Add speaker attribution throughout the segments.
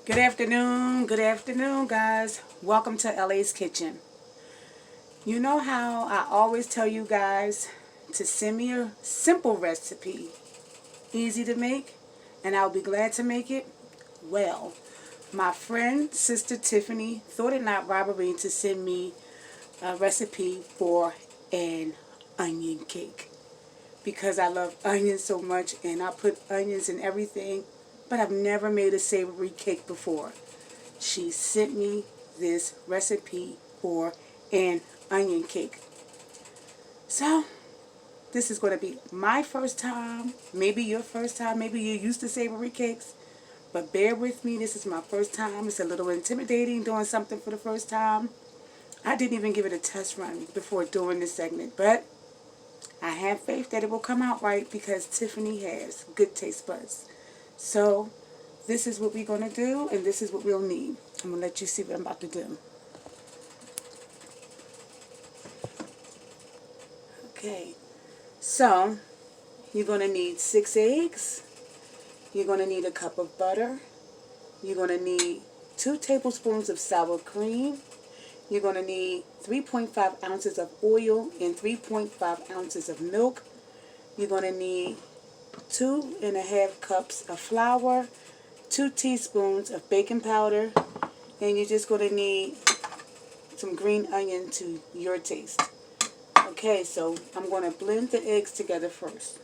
Speaker 1: Good afternoon, guys. Welcome to LA's Kitchen. You know how I always tell you guys to send me a simple recipe, easy to make, and I'll be glad to make it? Well, my friend, Sister Tiffany, thought it not robbery to send me a recipe for an onion cake because I love onions so much and I put onions in everything, but I've never made a savory cake before. She sent me this recipe for an onion cake. So, this is going to be my first time, maybe your first time, maybe you're used to savory cakes, but bear with me, this is my first time. It's a little intimidating doing something for the first time. I didn't even give it a test run before doing this segment, but I have faith that it will come out right because Tiffany has good taste buds. So, this is what we're going to do, and this is what we'll need. I'm going to let you see what I'm about to do. Okay, so you're going to need 6 eggs. You're going to need a cup of butter. You're going to need 2 tablespoons of sour cream. You're going to need 3.5 ounces of oil and 3.5 ounces of milk. You're going to need 2.5 cups of flour, 2 teaspoons of baking powder, and you're just going to need some green onion to your taste. Okay, so I'm going to blend the eggs together first.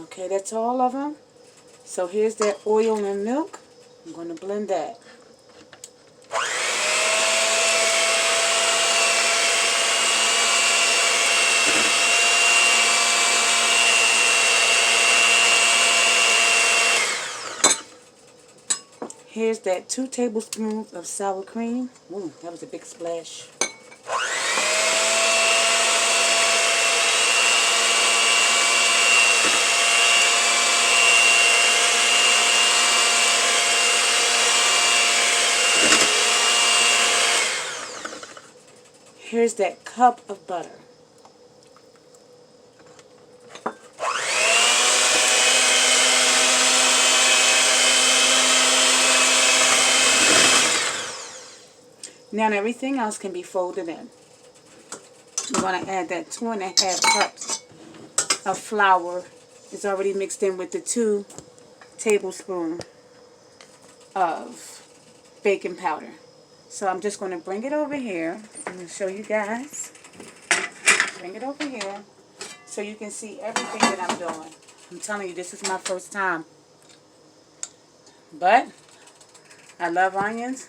Speaker 1: Okay, that's all of them. So here's that oil and milk. I'm going to blend that. Here's that 2 tablespoons of sour cream. Ooh, that was a big splash. Here's that cup of butter. Now everything else can be folded in. We're going to add that 2.5 cups of flour. It's already mixed in with the 2 tablespoons of baking powder. So I'm just going to bring it over here. I'm going to show you guys. Bring it over here so you can see everything that I'm doing. I'm telling you, this is my first time. But I love onions.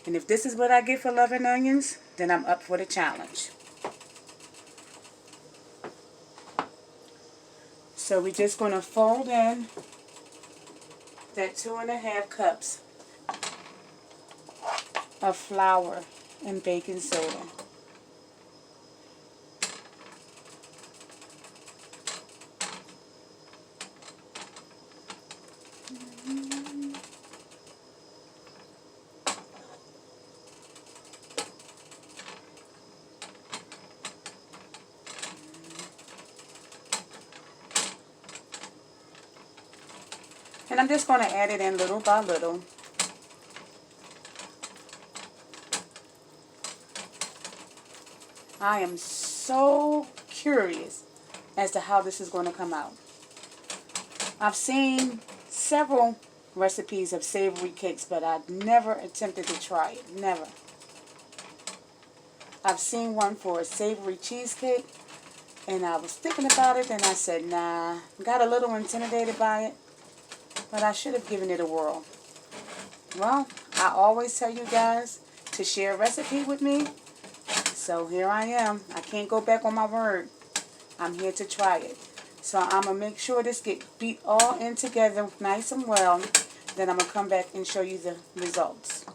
Speaker 1: And if this is what I get for loving onions, then I'm up for the challenge. So we're just going to fold in that 2.5 cups of flour and baking soda. And I'm just going to add it in little by little. I am so curious as to how this is going to come out. I've seen several recipes of savory cakes, but I've never attempted to try it. Never. I've seen one for a savory cheesecake, and I was thinking about it, and I said, nah. Got a little intimidated by it, but I should have given it a whirl. Well, I always tell you guys to share a recipe with me, so here I am. I can't go back on my word. I'm here to try it. So I'm going to make sure this gets beat all in together nice and well. Then I'm going to come back and show you the results.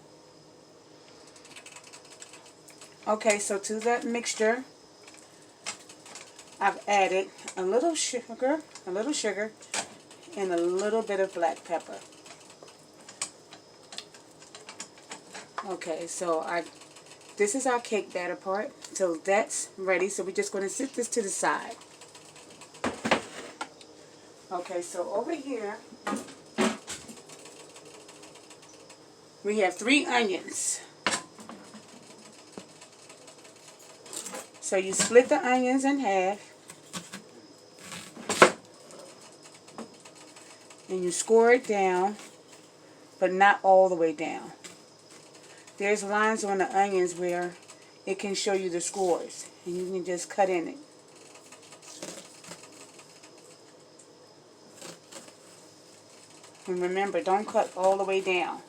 Speaker 1: Okay, so to that mixture, I've added a little sugar, and a little bit of black pepper. Okay, so this is our cake batter part. So that's ready. So we're just going to sit this to the side. Okay, so over here we have 3 onions. So you split the onions in half and you score it down, but not all the way down. There's lines on the onions where it can show you the scores, and you can just cut in it. And remember, don't cut all the way down.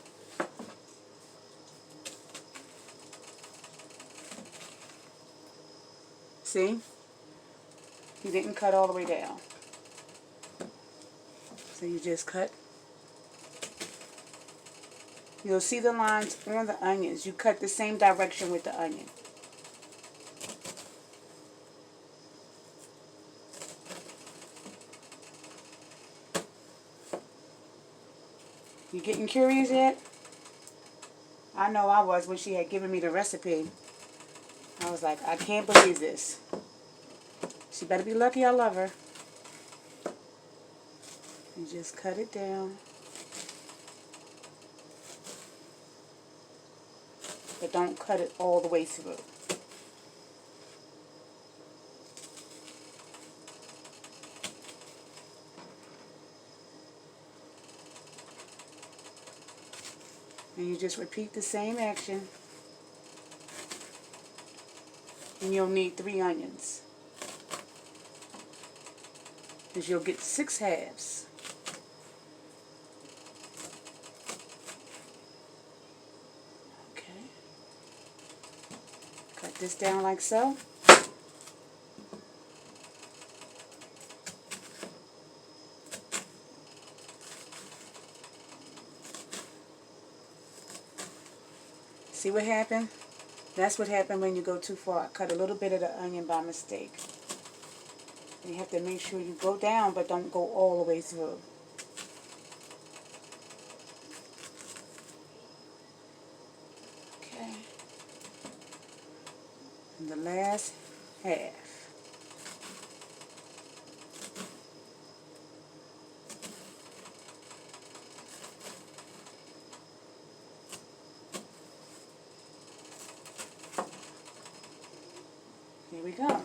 Speaker 1: See? You didn't cut all the way down. So you just cut. You'll see the lines on the onions. You cut the same direction with the onion. You getting curious yet? I know I was when she had given me the recipe. I was like, I can't believe this. She better be lucky I love her. And just cut it down. But don't cut it all the way through. And you just repeat the same action. And you'll need 3 onions. Because you'll get 6 halves. Okay. Cut this down like so. See what happened? That's what happened when you go too far. I cut a little bit of the onion by mistake. You have to make sure you go down, but don't go all the way through. Okay. And the last half. Here we go.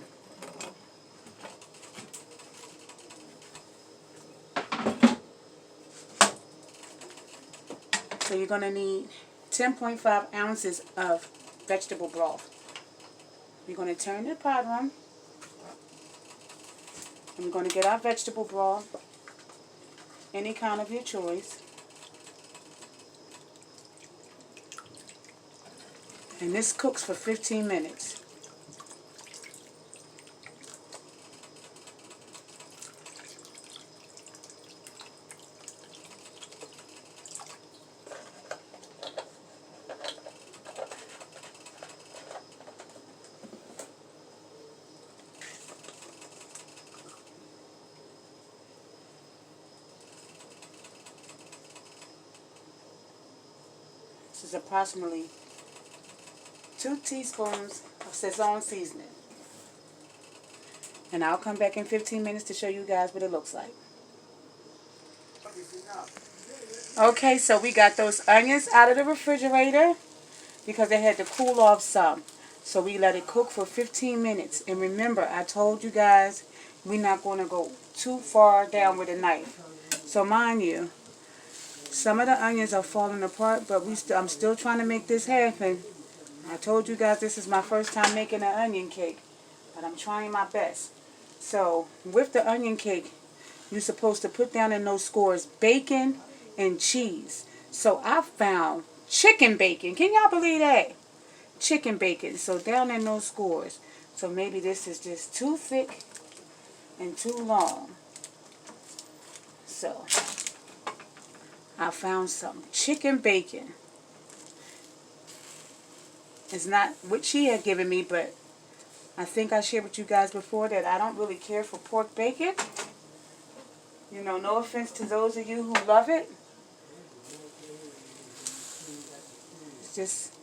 Speaker 1: So you're going to need 10.5 ounces of vegetable broth. You're going to turn the pot on. And we're going to get our vegetable broth, any kind of your choice. And this cooks for 15 minutes. This is approximately 2 teaspoons of Szechuan seasoning. And I'll come back in 15 minutes to show you guys what it looks like. Okay, so we got those onions out of the refrigerator because they had to cool off some. So we let it cook for 15 minutes. And remember, I told you guys we're not going to go too far down with a knife. So mind you, some of the onions are falling apart, but I'm still trying to make this happen. I told you guys this is my first time making an onion cake, but I'm trying my best. So with the onion cake, you're supposed to put down in those scores bacon and cheese. So I found chicken bacon. Can y'all believe that? Chicken bacon. So down in those scores. So maybe this is just too thick and too long. So I found some chicken bacon. It's not what she had given me, but I think I shared with you guys before that I don't really care for pork bacon. You know, no offense to those of you who love it. It's just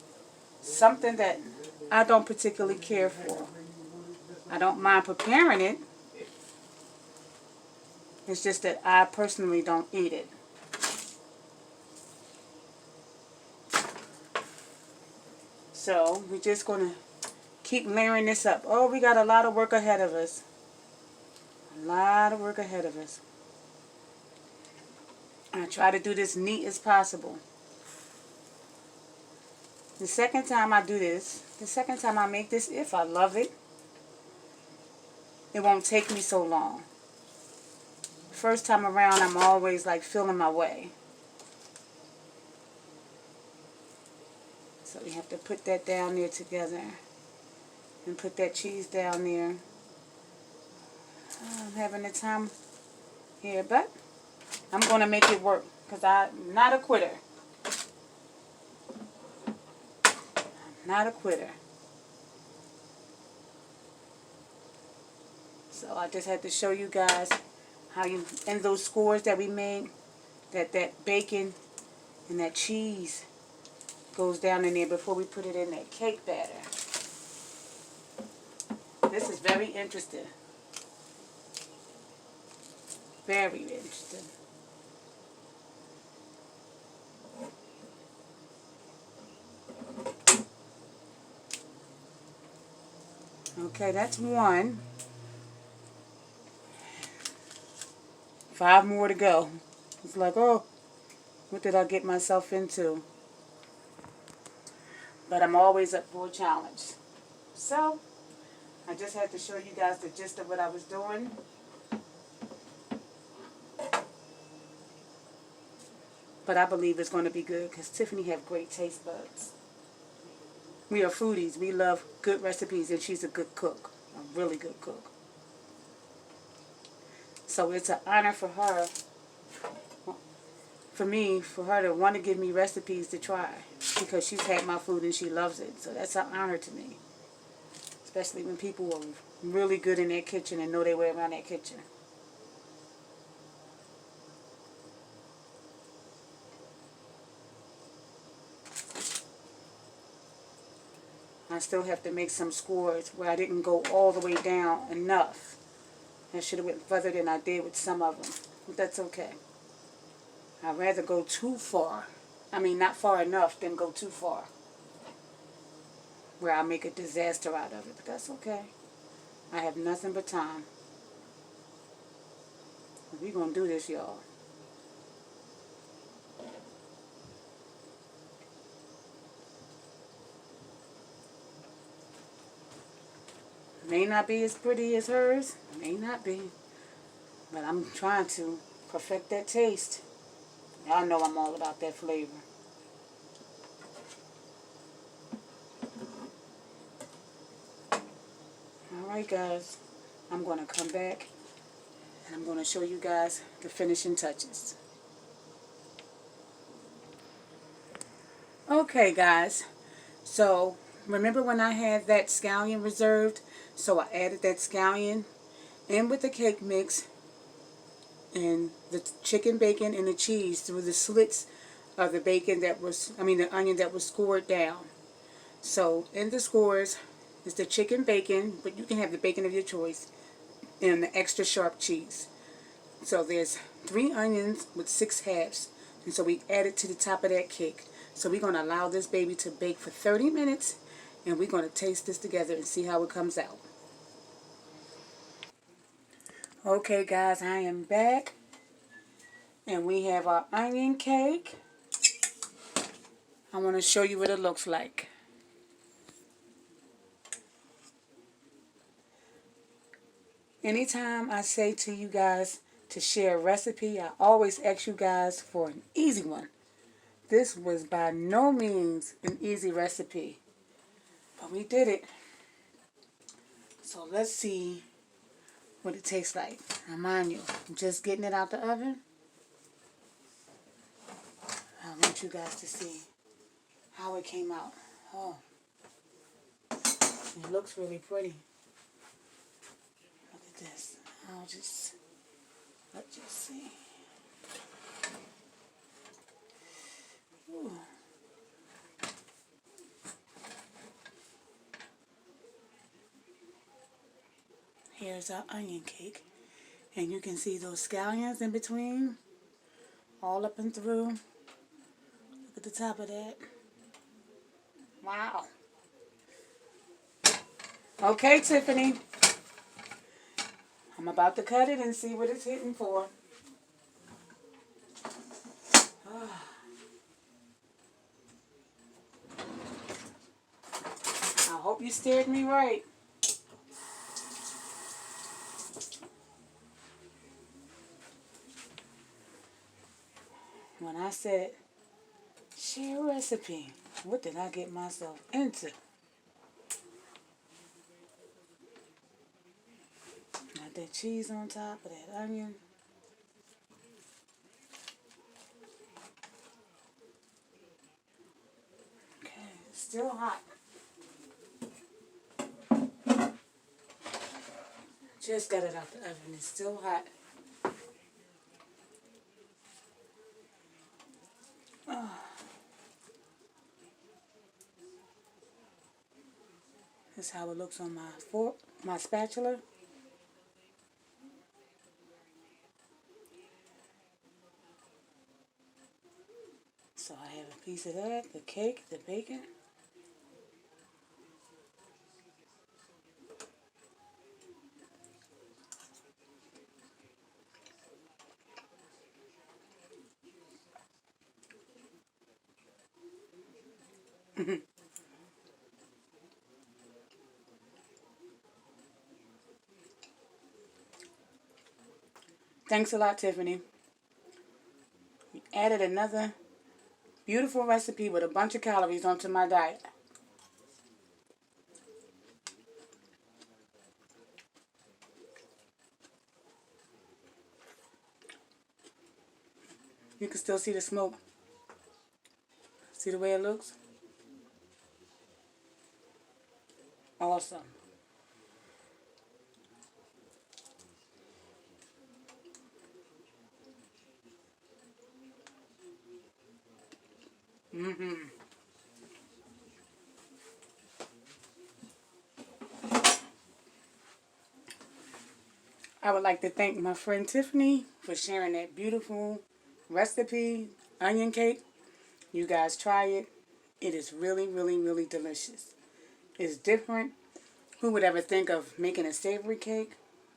Speaker 1: something that I don't particularly care for. I don't mind preparing it. It's just that I personally don't eat it. So we're just going to keep layering this up. Oh, we got a lot of work ahead of us. A lot of work ahead of us. I try to do this neat as possible. The second time I do this, the second time I make this, if I love it, it won't take me so long. First time around, I'm always like feeling my way. So we have to put that down there together. And put that cheese down there. I'm having a time here, but I'm going to make it work because I'm not a quitter. I'm not a quitter. So I just had to show you guys how you, in those scores that we made, that bacon and that cheese goes down in there before we put it in that cake batter. This is very interesting. Very interesting. Okay, that's one. 5 more to go. It's like, oh, what did I get myself into? But I'm always up for a challenge. So, I just had to show you guys the gist of what I was doing. But I believe it's going to be good because Tiffany have great taste buds. We are foodies. We love good recipes, and she's a good cook. A really good cook. So it's an honor for her, for me, for her to want to give me recipes to try. Because she's had my food and she loves it. So that's an honor to me. Especially when people are really good in their kitchen and know their way around their kitchen. I still have to make some scores where I didn't go all the way down enough. I should have went further than I did with some of them. But that's okay. I'd rather go too far. I mean, not far enough than go too far. Where I make a disaster out of it. But that's okay. I have nothing but time. We're going to do this, y'all. May not be as pretty as hers. May not be. But I'm trying to perfect that taste. Y'all know I'm all about that flavor. Alright guys. I'm going to come back and I'm going to show you guys the finishing touches. Okay guys. So remember when I had that scallion reserved? So I added that scallion in with the cake mix and the chicken, bacon, and the cheese through the slits of the bacon that was, the onion that was scored down. So in the scores is the chicken bacon, but you can have the bacon of your choice, and the extra sharp cheese. So there's 3 onions with 6 halves, and so we add it to the top of that cake. So we're going to allow this baby to bake for 30 minutes, and we're going to taste this together and see how it comes out. Okay guys, I am back, and we have our onion cake. I want to show you what it looks like. Anytime I say to you guys to share a recipe, I always ask you guys for an easy one. This was by no means an easy recipe, but we did it. So let's see what it tastes like. Now mind you, I'm just getting it out the oven. I want you guys to see how it came out. Oh, it looks really pretty. this? Let's just see. Ooh. Here's our onion cake. And you can see those scallions in between, all up and through. Look at the top of that. Wow. Okay, Tiffany. I'm about to cut it and see what it's hitting for. I hope you steered me right. When I said, share a recipe, what did I get myself into? Got that cheese on top of that onion. Okay, it's still hot. Just got it out the oven. It's still hot. Oh. This is how it looks on my fork, my spatula. So I have a piece of that, the cake, the bacon. Thanks a lot, Tiffany. You added another beautiful recipe with a bunch of calories onto my diet. You can still see the smoke. See the way it looks? Awesome. I would like to thank my friend Tiffany for sharing that beautiful recipe, onion cake. You guys try it. It is really, really, really delicious. It's different. Who would ever think of making a savory cake?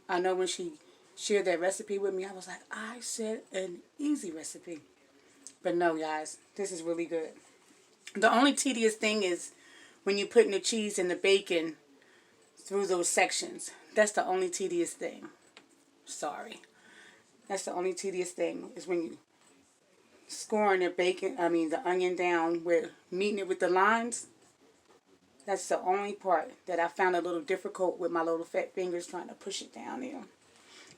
Speaker 1: I know when she shared that recipe with me, I was like, I said an easy recipe. But no, guys, this is really good. The only tedious thing is when you put in the cheese and the bacon through those sections. That's the only tedious thing. Sorry. That's the only tedious thing is when you scoring the onion down, with meeting it with the lines. That's the only part that I found a little difficult with my little fat fingers trying to push it down there.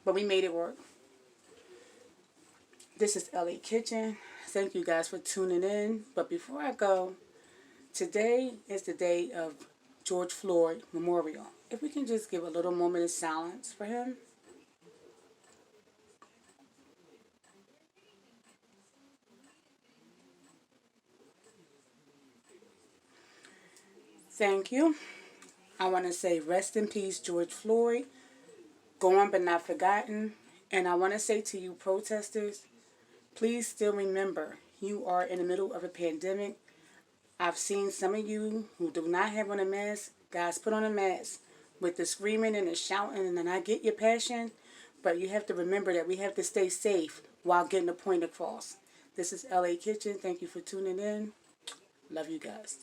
Speaker 1: But we made it work. This is LA Kitchen. Thank you guys for tuning in. But before I go, today is the day of George Floyd Memorial. If we can just give a little moment of silence for him. Thank you. I want to say rest in peace, George Floyd. Gone but not forgotten. And I want to say to you protesters, please still remember you are in the middle of a pandemic. I've seen some of you who do not have on a mask. Guys, put on a mask with the screaming and the shouting, and then I get your passion. But you have to remember that we have to stay safe while getting the point across. This is LA Kitchen. Thank you for tuning in. Love you guys.